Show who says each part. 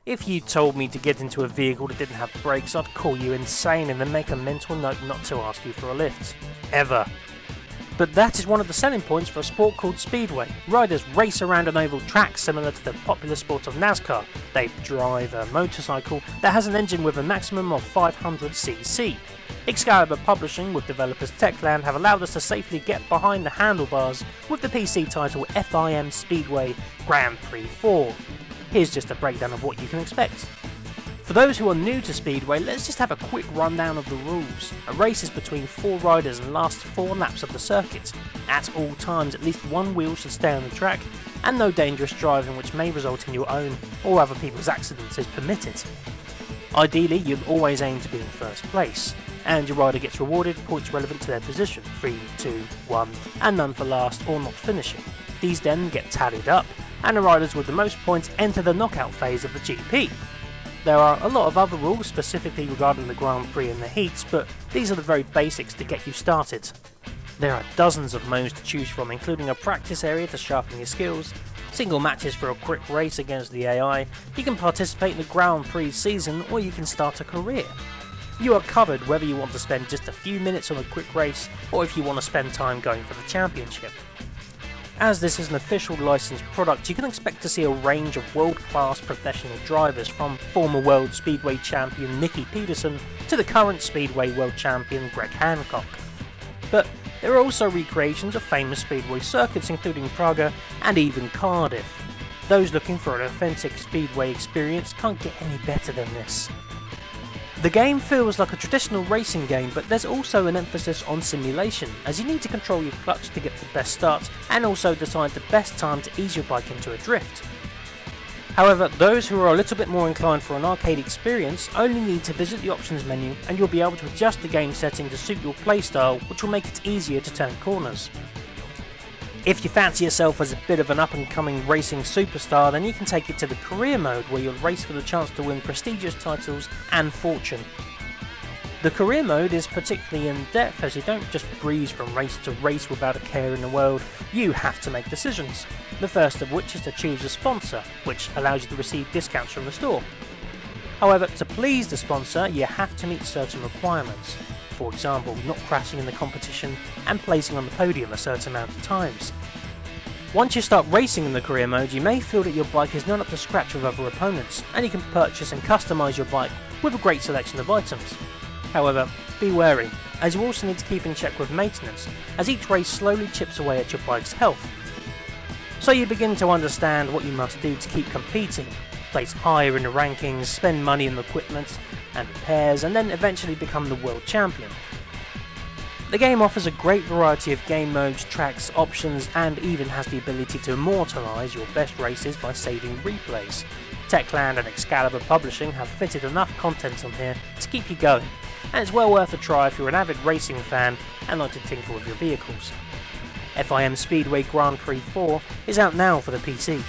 Speaker 1: If you told me to get into a vehicle that didn't have brakes, I'd call you insane and then make a mental note not to ask you for a lift. Ever. But that is one of the selling points for a sport called Speedway. Riders race around an oval track similar to the popular sport of NASCAR. They drive a motorcycle that has an engine with a maximum of 500cc. Excalibur Publishing with developers Techland have allowed us to safely get behind the handlebars with the PC title FIM Speedway Grand Prix 4. Here's just a breakdown of what you can expect. For those who are new to Speedway, let's just have a quick rundown of the rules. A race is between 4 riders and lasts 4 laps of the circuit. At all times, at least one wheel should stay on the track, and no dangerous driving which may result in your own or other people's accidents is permitted. Ideally, you'll always aim to be in first place, and your rider gets rewarded points relevant to their position, 3, 2, 1, and none for last or not finishing. These then get tallied up, and the riders with the most points enter the knockout phase of the GP. There are a lot of other rules specifically regarding the Grand Prix and the heats, but these are the very basics to get you started. There are dozens of modes to choose from, including a practice area to sharpen your skills, single matches for a quick race against the AI, you can participate in the Grand Prix season, or you can start a career. You are covered whether you want to spend just a few minutes on a quick race, or if you want to spend time going for the championship. As this is an official licensed product, you can expect to see a range of world-class professional drivers, from former World Speedway champion Nicky Peterson to the current Speedway World Champion Greg Hancock. But there are also recreations of famous Speedway circuits including Praga and even Cardiff. Those looking for an authentic Speedway experience can't get any better than this. The game feels like a traditional racing game, but there's also an emphasis on simulation, as you need to control your clutch to get the best start and also decide the best time to ease your bike into a drift. However, those who are a little bit more inclined for an arcade experience only need to visit the options menu and you'll be able to adjust the game setting to suit your playstyle, which will make it easier to turn corners. If you fancy yourself as a bit of an up-and-coming racing superstar, then you can take it to the career mode, where you'll race for the chance to win prestigious titles and fortune. The career mode is particularly in-depth, as you don't just breeze from race to race without a care in the world. You have to make decisions, the first of which is to choose a sponsor, which allows you to receive discounts from the store. However, to please the sponsor, you have to meet certain requirements. For example, not crashing in the competition and placing on the podium a certain amount of times. Once you start racing in the career mode, you may feel that your bike is not up to scratch with other opponents, and you can purchase and customise your bike with a great selection of items. However, be wary, as you also need to keep in check with maintenance, as each race slowly chips away at your bike's health. So you begin to understand what you must do to keep competing, place higher in the rankings, spend money on equipment and repairs, and then eventually become the world champion. The game offers a great variety of game modes, tracks, options, and even has the ability to immortalise your best races by saving replays. Techland and Excalibur Publishing have fitted enough content on here to keep you going, and it's well worth a try if you're an avid racing fan and like to tinker with your vehicles. FIM Speedway Grand Prix 4 is out now for the PC.